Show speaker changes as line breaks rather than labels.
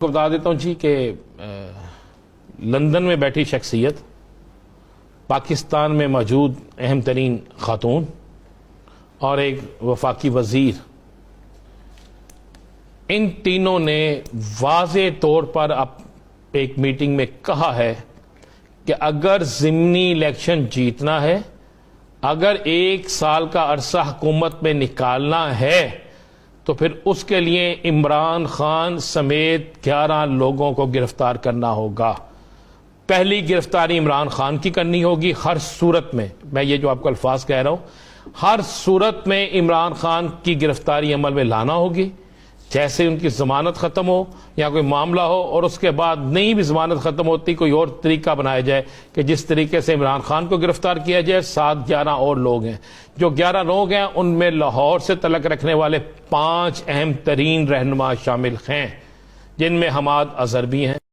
کو بتا دیتا ہوں جی کہ لندن میں بیٹھی شخصیت، پاکستان میں موجود اہم ترین خاتون اور ایک وفاقی وزیر، ان تینوں نے واضح طور پر ایک میٹنگ میں کہا ہے کہ اگر ضمنی الیکشن جیتنا ہے، اگر 1 سال کا عرصہ حکومت میں نکالنا ہے تو پھر اس کے لیے عمران خان سمیت 11 لوگوں کو گرفتار کرنا ہوگا۔ پہلی گرفتاری عمران خان کی کرنی ہوگی ہر صورت میں، میں یہ جو آپ کو الفاظ کہہ رہا ہوں، ہر صورت میں عمران خان کی گرفتاری عمل میں لانا ہوگی، جیسے ان کی ضمانت ختم ہو یا کوئی معاملہ ہو، اور اس کے بعد نہیں بھی ضمانت ختم ہوتی کوئی اور طریقہ بنایا جائے کہ جس طریقے سے عمران خان کو گرفتار کیا جائے۔ 11 اور لوگ ہیں، جو 11 لوگ ہیں ان میں لاہور سے تعلق رکھنے والے 5 اہم ترین رہنما شامل ہیں، جن میں حماد اظہر بھی ہیں۔